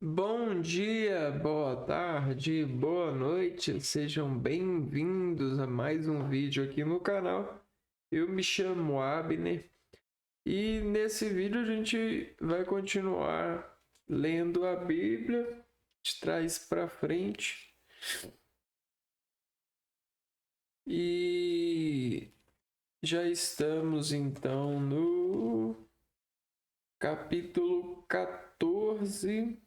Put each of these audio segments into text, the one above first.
Bom dia, boa tarde, boa noite, sejam bem-vindos a mais um vídeo aqui no canal. Eu me chamo Abner e nesse vídeo a gente vai continuar lendo a Bíblia de trás para frente e já estamos então no capítulo 14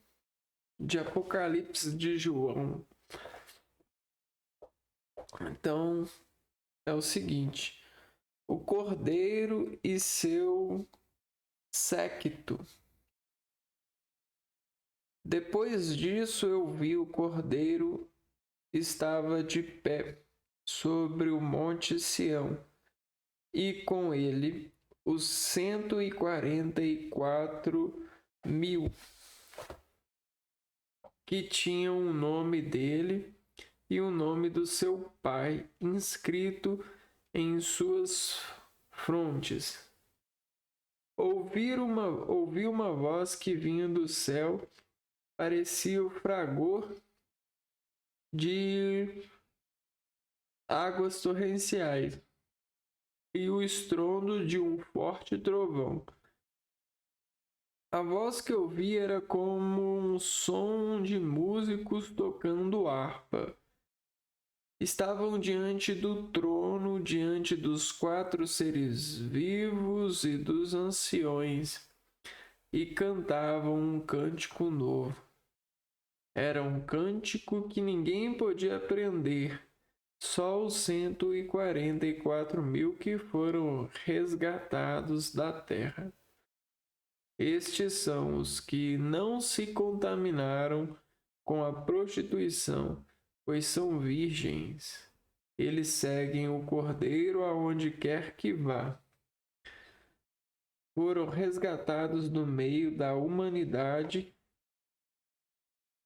de Apocalipse de João. Então, é o seguinte: o cordeiro e seu séquito. Depois disso, eu vi o cordeiro estava de pé sobre o monte Sião, e com ele os 144.000 que tinham o nome dele e o nome do seu pai inscrito em suas frontes. Ouvi uma voz que vinha do céu, parecia o fragor de águas torrenciais e o estrondo de um forte trovão. A voz que ouvi era como um som de músicos tocando harpa. Estavam diante do trono, diante dos 4 seres vivos e dos anciões, e cantavam um cântico novo. Era um cântico que ninguém podia aprender, só os 144.000 que foram resgatados da terra. Estes são os que não se contaminaram com a prostituição, pois são virgens. Eles seguem o Cordeiro aonde quer que vá. Foram resgatados do meio da humanidade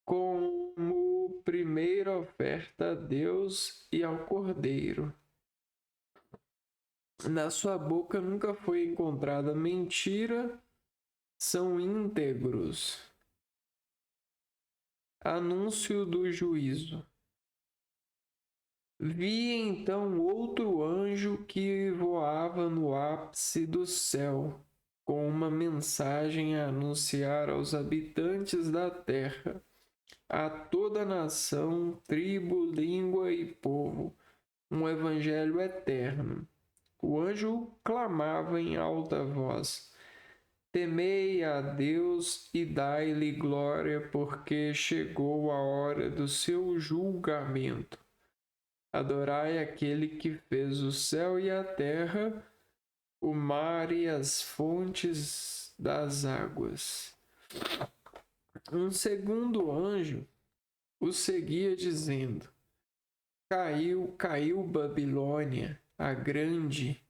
como primeira oferta a Deus e ao Cordeiro. Na sua boca nunca foi encontrada mentira, são íntegros. Anúncio do juízo. Vi então outro anjo que voava no ápice do céu, com uma mensagem a anunciar aos habitantes da terra, a toda nação, tribo, língua e povo, um evangelho eterno. O anjo clamava em alta voz: Temei a Deus e dai-lhe glória, porque chegou a hora do seu julgamento. Adorai aquele que fez o céu e a terra, o mar e as fontes das águas. Um segundo anjo o seguia dizendo: Caiu Babilônia, a grande,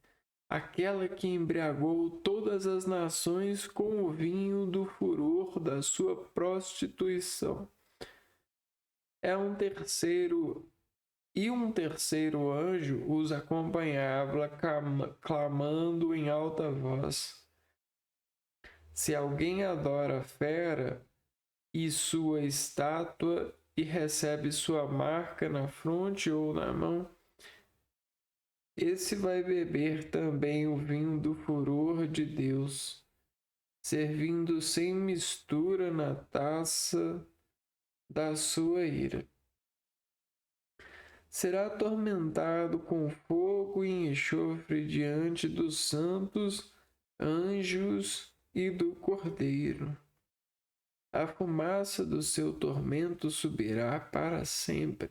aquela que embriagou todas as nações com o vinho do furor da sua prostituição. Um terceiro anjo os acompanhava, clamando em alta voz: Se alguém adora a fera e sua estátua e recebe sua marca na fronte ou na mão, esse vai beber também o vinho do furor de Deus, servindo sem mistura na taça da sua ira. Será atormentado com fogo e enxofre diante dos santos anjos e do Cordeiro. A fumaça do seu tormento subirá para sempre,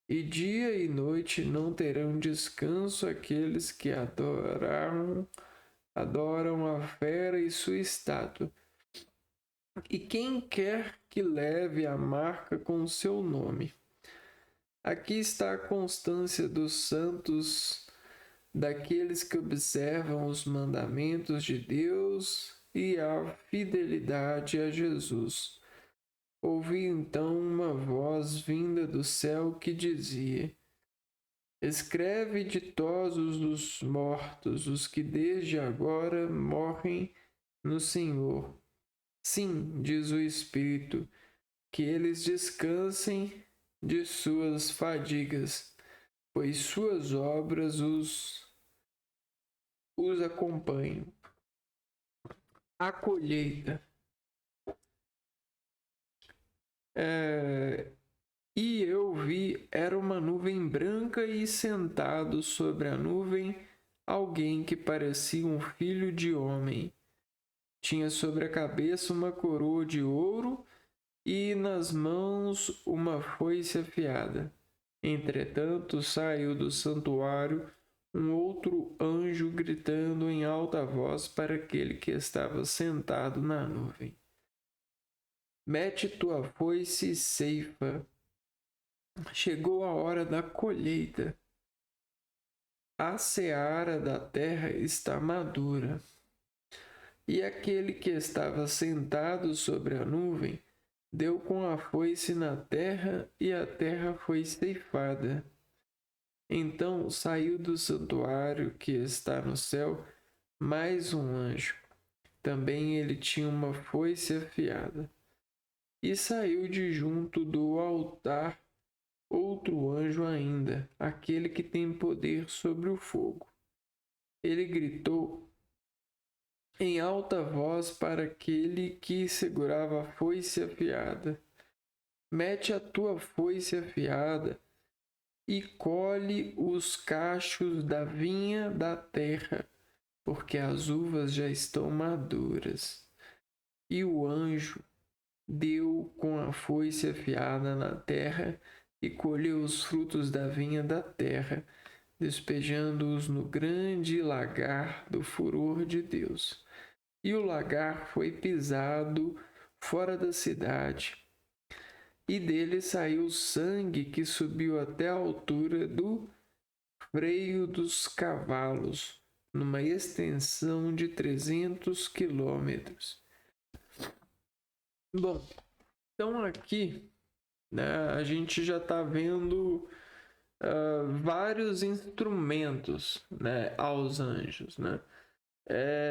e dia e noite não terão descanso aqueles que adoram a fera e sua estátua, e quem quer que leve a marca com seu nome. Aqui está a constância dos santos, daqueles que observam os mandamentos de Deus e a fidelidade a Jesus. Ouvi então uma voz vinda do céu que dizia: Escreve ditosos os mortos, os que desde agora morrem no Senhor. Sim, diz o Espírito, que eles descansem de suas fadigas, pois suas obras os acompanham. A colheita. E eu vi, era uma nuvem branca e sentado sobre a nuvem alguém que parecia um filho de homem. Tinha sobre a cabeça uma coroa de ouro e nas mãos uma foice afiada. Entretanto, saiu do santuário um outro anjo gritando em alta voz para aquele que estava sentado na nuvem: Mete tua foice e ceifa. Chegou a hora da colheita. A seara da terra está madura. E aquele que estava sentado sobre a nuvem deu com a foice na terra, e a terra foi ceifada. Então saiu do santuário que está no céu mais um anjo. Também ele tinha uma foice afiada. E saiu de junto do altar outro anjo ainda, aquele que tem poder sobre o fogo. Ele gritou em alta voz para aquele que segurava a foice afiada: Mete a tua foice afiada e colhe os cachos da vinha da terra, porque as uvas já estão maduras. E o anjo deu com a foice afiada na terra e colheu os frutos da vinha da terra, despejando-os no grande lagar do furor de Deus. E o lagar foi pisado fora da cidade, e dele saiu sangue que subiu até a altura do freio dos cavalos, numa extensão de 300 quilômetros. Bom, então aqui, né, a gente já está vendo vários instrumentos, né, aos anjos, né?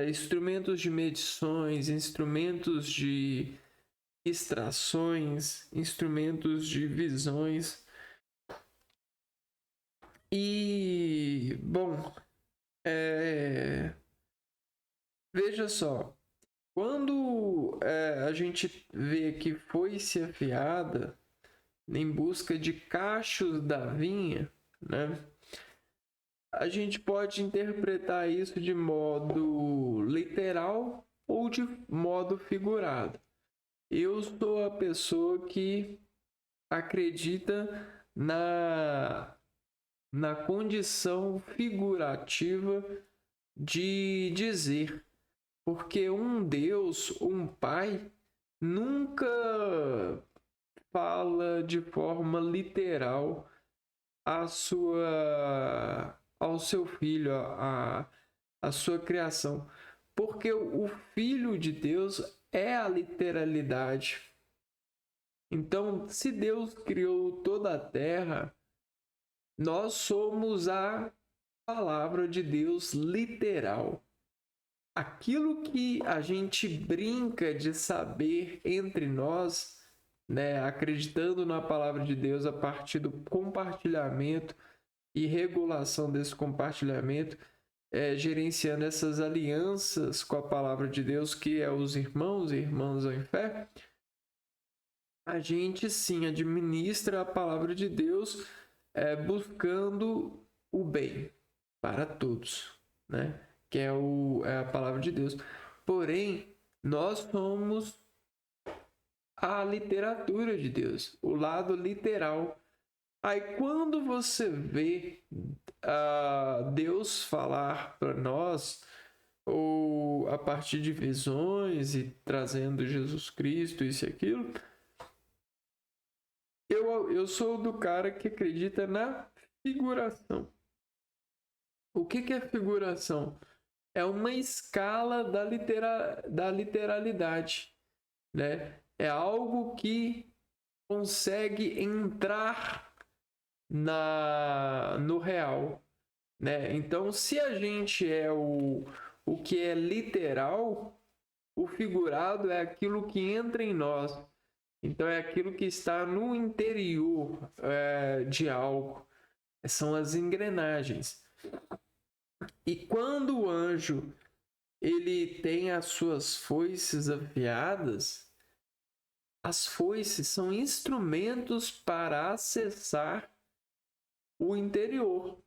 Instrumentos de medições, instrumentos de extrações, instrumentos de visões. E, bom, veja só, quando a gente vê que foice afiada em busca de cachos da vinha, né? A gente pode interpretar isso de modo literal ou de modo figurado. Eu sou a pessoa que acredita na condição figurativa de dizer, porque um Deus, um Pai, nunca fala de forma literal ao seu filho, a sua criação, porque o Filho de Deus é a literalidade. Então, se Deus criou toda a terra, nós somos a palavra de Deus literal. Aquilo que a gente brinca de saber entre nós, né, acreditando na palavra de Deus a partir do compartilhamento e regulação desse compartilhamento, gerenciando essas alianças com a palavra de Deus, que é os irmãos e irmãs em fé, a gente sim administra a palavra de Deus buscando o bem para todos, né? Que é a palavra de Deus. Porém, nós somos a literatura de Deus, o lado literal. Aí quando você vê Deus falar para nós, ou a partir de visões e trazendo Jesus Cristo, isso e aquilo, eu sou do cara que acredita na figuração. O que é figuração? É uma escala da literalidade, né? É algo que consegue entrar no real, né? Então, se a gente é o que é literal, O figurado é aquilo que entra em nós. Então é aquilo que está no interior de algo. São as engrenagens. E quando o anjo ele tem as suas foices afiadas, as foices são instrumentos para acessar o interior,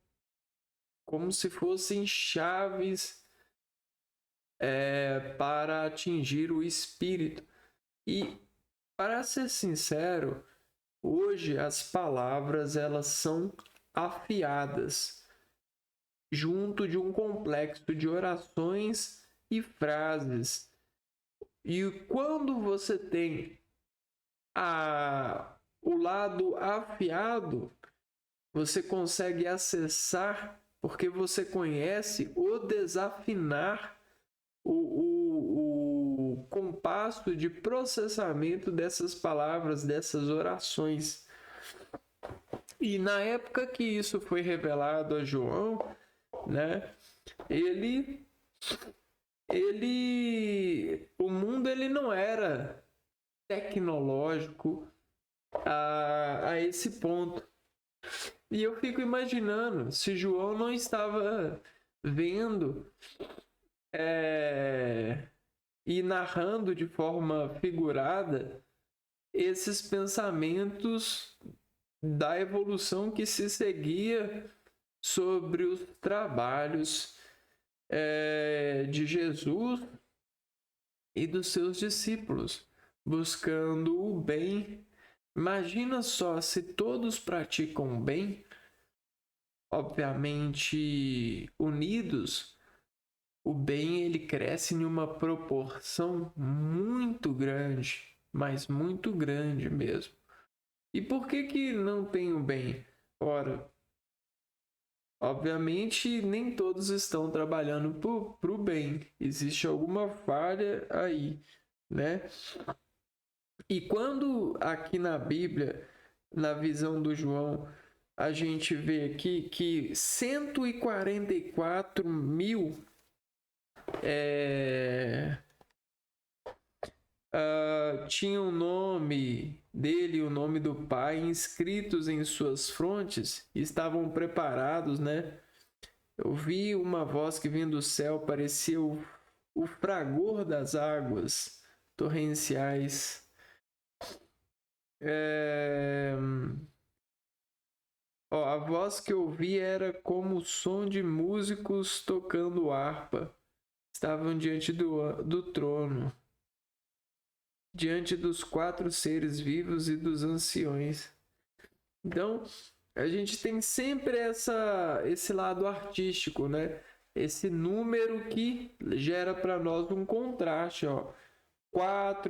como se fossem chaves para atingir o espírito. E, para ser sincero, hoje as palavras elas são afiadas junto de um complexo de orações e frases. E quando você tem o lado afiado, você consegue acessar, porque você conhece o desafinar, o compasso de processamento dessas palavras, dessas orações. E na época que isso foi revelado a João, né, o mundo ele não era tecnológico a esse ponto. E eu fico imaginando se João não estava vendo e narrando de forma figurada esses pensamentos da evolução que se seguia sobre os trabalhos de Jesus e dos seus discípulos, buscando o bem. Imagina só, se todos praticam o bem, obviamente unidos, o bem ele cresce em uma proporção muito grande, mas muito grande mesmo. E por que não tem o bem? Ora, obviamente nem todos estão trabalhando para o bem. Existe alguma falha aí, né? E quando aqui na Bíblia, na visão do João, a gente vê aqui que 144 mil tinham o nome dele e o nome do Pai inscritos em suas frontes e estavam preparados, né? Eu vi uma voz que vinha do céu, parecia o fragor das águas torrenciais. A voz que eu vi era como o som de músicos tocando harpa. Estavam diante do trono, diante dos 4 seres vivos e dos anciões. Então, a gente tem sempre esse lado artístico, né? Esse número que gera para nós um contraste, ó.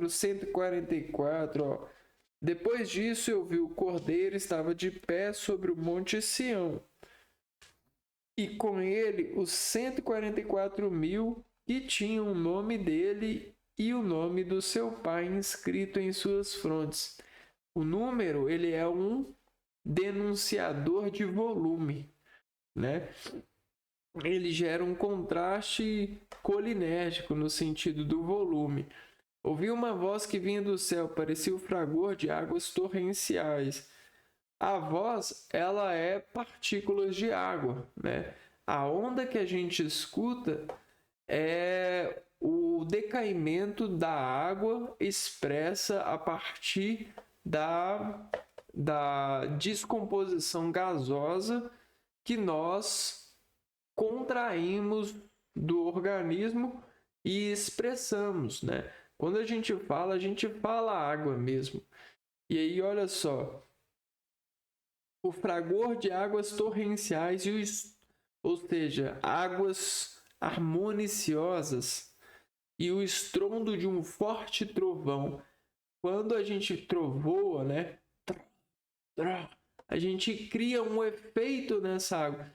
144, ó. Depois disso eu vi o Cordeiro estava de pé sobre o monte Sião, e com ele os 144 mil que tinham o nome dele e o nome do seu pai inscrito em suas frontes. O número ele é um denunciador de volume, né? Ele gera um contraste colinérgico no sentido do volume. Ouvi uma voz que vinha do céu, parecia o fragor de águas torrenciais. A voz, ela é partículas de água, né? A onda que a gente escuta é o decaimento da água expressa a partir da descomposição gasosa que nós contraímos do organismo e expressamos, né? Quando a gente fala água mesmo. E aí, olha só. O fragor de águas torrenciais, ou seja, águas harmoniciosas, e o estrondo de um forte trovão. Quando a gente trovoa, né? A gente cria um efeito nessa água.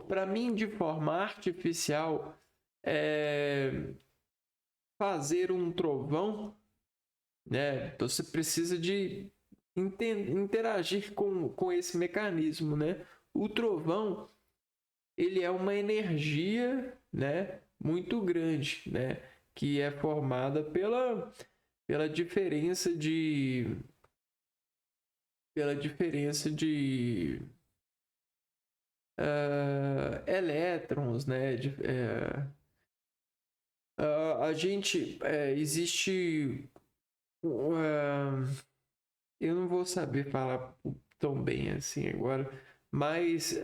Para mim, de forma artificial, fazer um trovão, né? Você precisa de interagir com esse mecanismo, né? O trovão, ele é uma energia, né? Muito grande, né? que é formada pela diferença de elétrons, né? A gente existe eu não vou saber falar tão bem assim agora, mas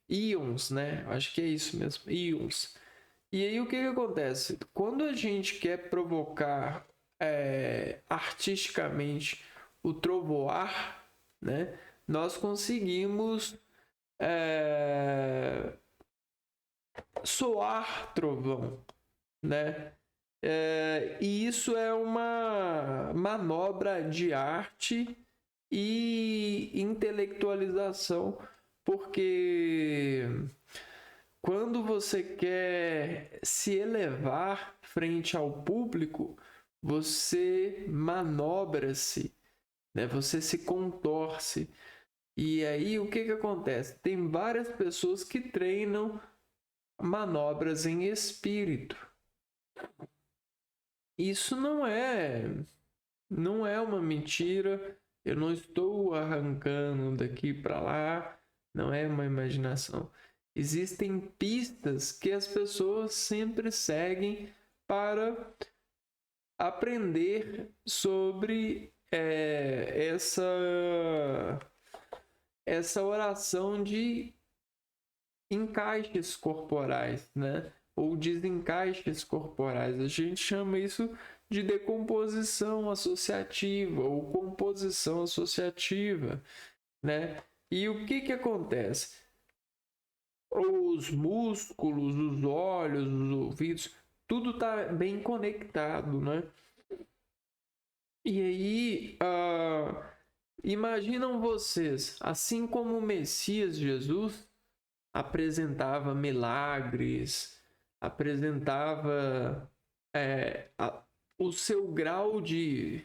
íons, né? Acho que é isso mesmo, íons. E aí o que acontece? Quando a gente quer provocar artisticamente o trovoar, né? Nós conseguimos soar trovão, né? E isso é uma manobra de arte e intelectualização, porque quando você quer se elevar frente ao público, você manobra-se, né? Você se contorce. E aí o que acontece? Tem várias pessoas que treinam manobras em espírito. Isso não é uma mentira. Eu não estou arrancando daqui para lá, não é uma imaginação. Existem pistas que as pessoas sempre seguem para aprender sobre essa oração de encaixes corporais, né? Ou desencaixes corporais. A gente chama isso de decomposição associativa ou composição associativa, né? E o que acontece? Os músculos, os olhos, os ouvidos, tudo está bem conectado, né? E aí, imaginam vocês, assim como o Messias Jesus apresentava milagres, apresentava o seu grau de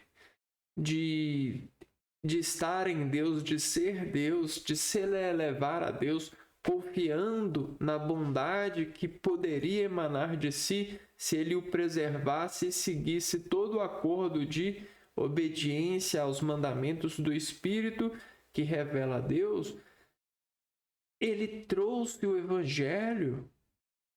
estar em Deus, de ser Deus, de se elevar a Deus, confiando na bondade que poderia emanar de si se ele o preservasse e seguisse todo o acordo de obediência aos mandamentos do Espírito que revela a Deus. Ele trouxe o Evangelho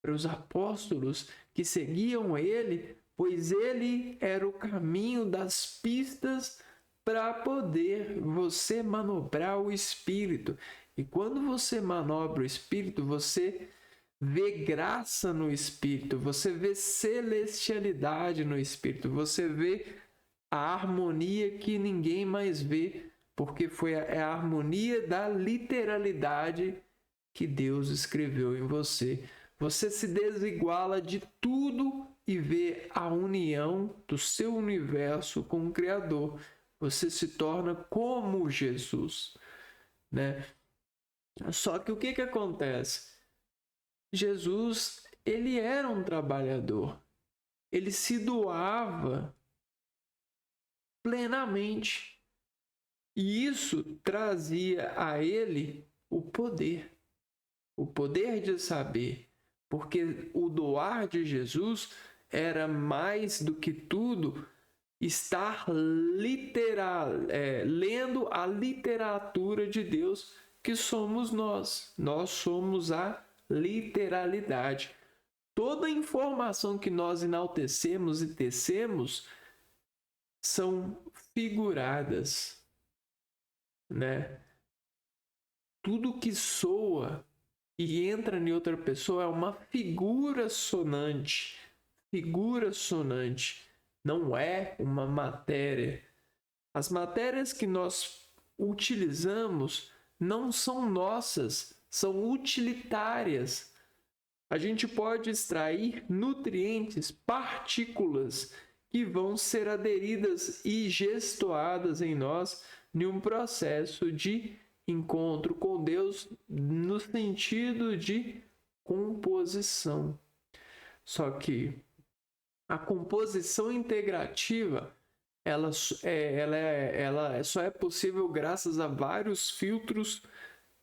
para os apóstolos que seguiam ele, pois ele era o caminho das pistas para poder você manobrar o Espírito. E quando você manobra o Espírito, você vê graça no Espírito, você vê celestialidade no Espírito, você vê a harmonia que ninguém mais vê, porque é a harmonia da literalidade que Deus escreveu em você. Você se desiguala de tudo e vê a união do seu universo com o Criador. Você se torna como Jesus, né? Só que o que acontece? Jesus, ele era um trabalhador. Ele se doava plenamente. E isso trazia a ele o poder de saber, porque o doar de Jesus era mais do que tudo estar lendo a literatura de Deus, que somos nós. Nós somos a literalidade. Toda informação que nós enaltecemos e tecemos são figuradas, né? Tudo que soa e entra em outra pessoa é uma figura sonante. Figura sonante. Não é uma matéria. As matérias que nós utilizamos não são nossas, são utilitárias. A gente pode extrair nutrientes, partículas que vão ser aderidas e gestoadas em nós em um processo de encontro com Deus no sentido de composição. Só que a composição integrativa ela só é possível graças a vários filtros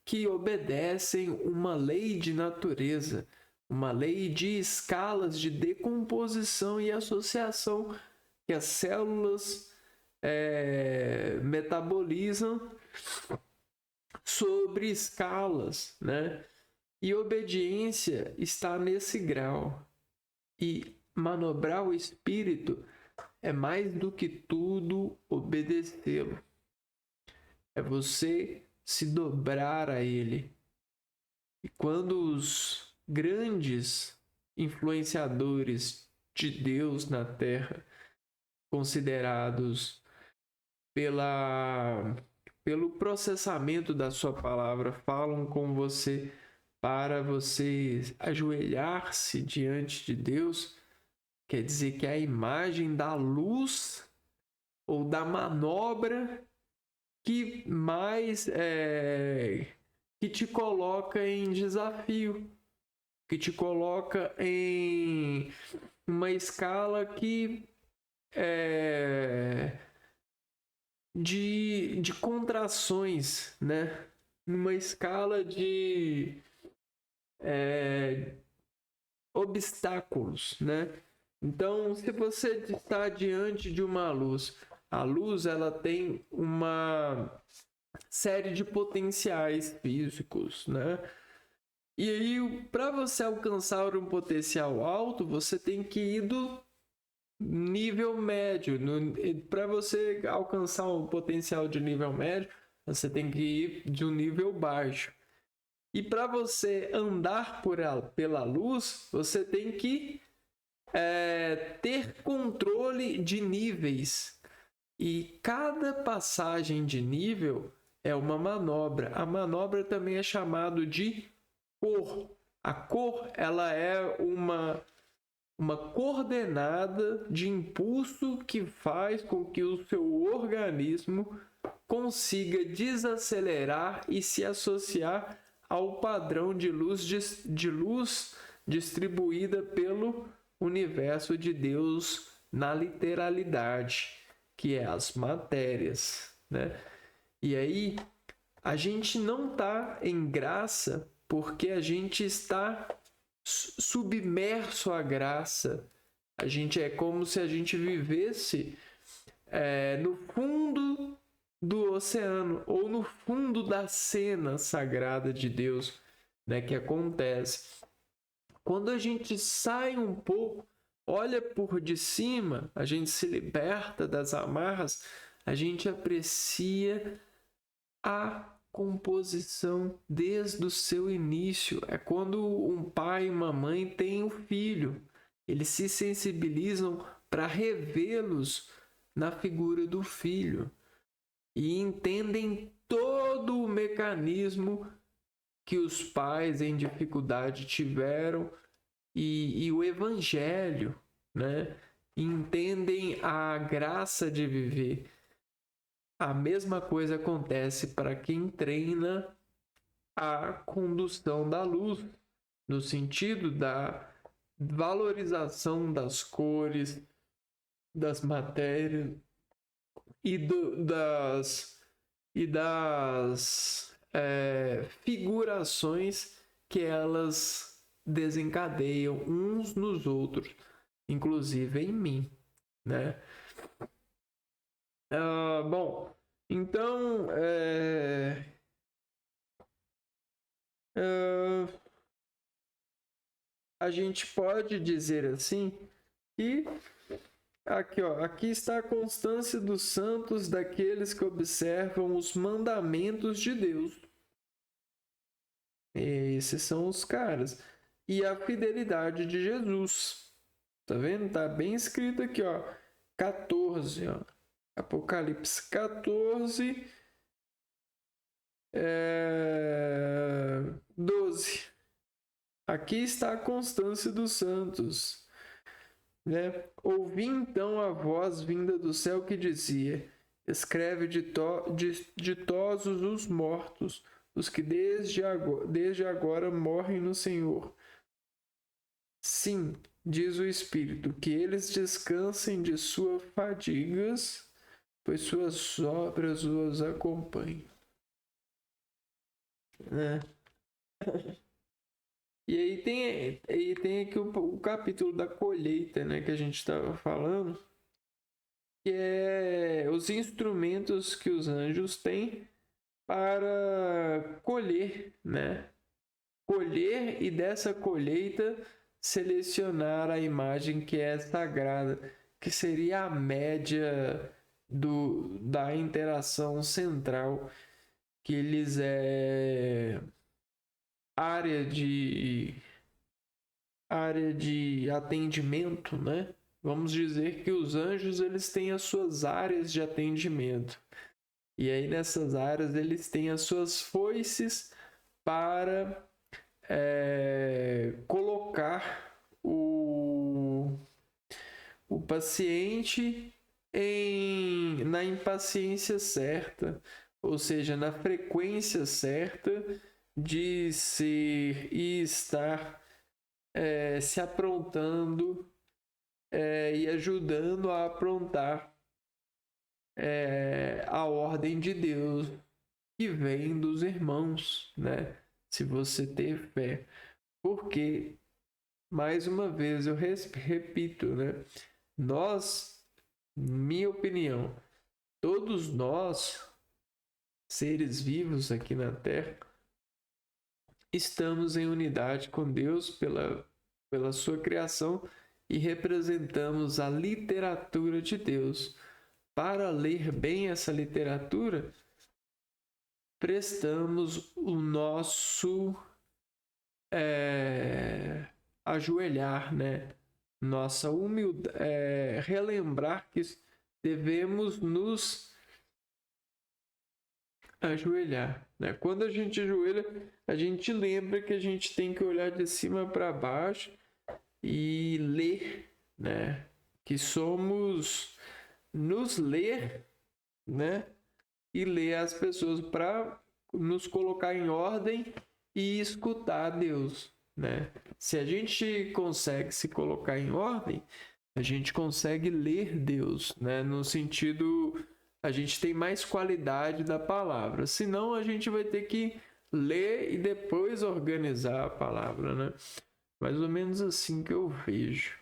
que obedecem uma lei de natureza. uma lei de escalas de decomposição e associação que as células metabolizam sobre escalas, né? E obediência está nesse grau. E manobrar o espírito é mais do que tudo obedecê-lo. É você se dobrar a ele. E quando os grandes influenciadores de Deus na Terra, considerados pelo processamento da sua palavra, falam com você para você ajoelhar-se diante de Deus, quer dizer que é a imagem da luz ou da manobra que mais que te coloca em desafio, que te coloca em uma escala que de contrações, né? Numa escala de obstáculos, né? Então, se você está diante de uma luz, a luz ela tem uma série de potenciais físicos, né? E aí, para você alcançar um potencial alto, você tem que ir do nível médio. Para você alcançar um potencial de nível médio, você tem que ir de um nível baixo. E para você andar pela luz, você tem que ter controle de níveis. E cada passagem de nível é uma manobra. A manobra também é chamada de cor. A cor ela é uma coordenada de impulso que faz com que o seu organismo consiga desacelerar e se associar ao padrão de luz distribuída pelo universo de Deus na literalidade, que é as matérias, né? E aí a gente não está em graça porque a gente está submerso à graça. A gente é como se a gente vivesse no fundo do oceano ou no fundo da cena sagrada de Deus, né, que acontece. Quando a gente sai um pouco, olha por de cima, a gente se liberta das amarras, a gente aprecia a composição desde o seu início. É quando um pai e uma mãe têm um filho, eles se sensibilizam para revê-los na figura do filho e entendem todo o mecanismo que os pais em dificuldade tiveram e o evangelho, né? Entendem a graça de viver. A mesma coisa acontece para quem treina a condução da luz, no sentido da valorização das cores, das matérias e das figurações que elas desencadeiam uns nos outros, inclusive em mim, né? Bom, então a gente pode dizer assim que aqui está a constância dos santos, daqueles que observam os mandamentos de Deus. Esses são os caras. E a fidelidade de Jesus. Tá vendo? Tá bem escrito aqui, ó. 14, ó. Apocalipse 14, 12. Aqui está a constância dos santos. Né? Ouvi então a voz vinda do céu que dizia: escreve ditosos os mortos, os que desde agora morrem no Senhor. Sim, diz o Espírito, que eles descansem de suas fadigas, pois suas obras os acompanham. Né? E aí tem aqui o capítulo da colheita, né, que a gente estava falando, que é os instrumentos que os anjos têm para colher, né? Colher e dessa colheita selecionar a imagem que é sagrada, que seria a média da interação central, que eles área de atendimento, né? Vamos dizer que os anjos eles têm as suas áreas de atendimento. E aí nessas áreas eles têm as suas foices para colocar o paciente na impaciência certa, ou seja, na frequência certa de ser e estar se aprontando e ajudando a aprontar a ordem de Deus que vem dos irmãos, né? Se você ter fé. Porque, mais uma vez, eu repito, né? Nós, minha opinião, todos nós, seres vivos aqui na Terra, estamos em unidade com Deus pela sua criação e representamos a literatura de Deus. Para ler bem essa literatura, prestamos o nosso ajoelhar, né? Nossa humildade, relembrar que devemos nos ajoelhar, né? Quando a gente ajoelha, a gente lembra que a gente tem que olhar de cima para baixo e ler, né? Que somos nos ler, né? E ler as pessoas para nos colocar em ordem e escutar a Deus, né? Se a gente consegue se colocar em ordem, a gente consegue ler Deus, né? No sentido, a gente tem mais qualidade da palavra. Senão, a gente vai ter que ler e depois organizar a palavra, né? Mais ou menos assim que eu vejo.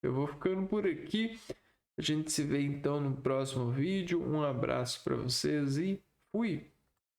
Eu vou ficando por aqui. A gente se vê então no próximo vídeo. Um abraço para vocês e fui!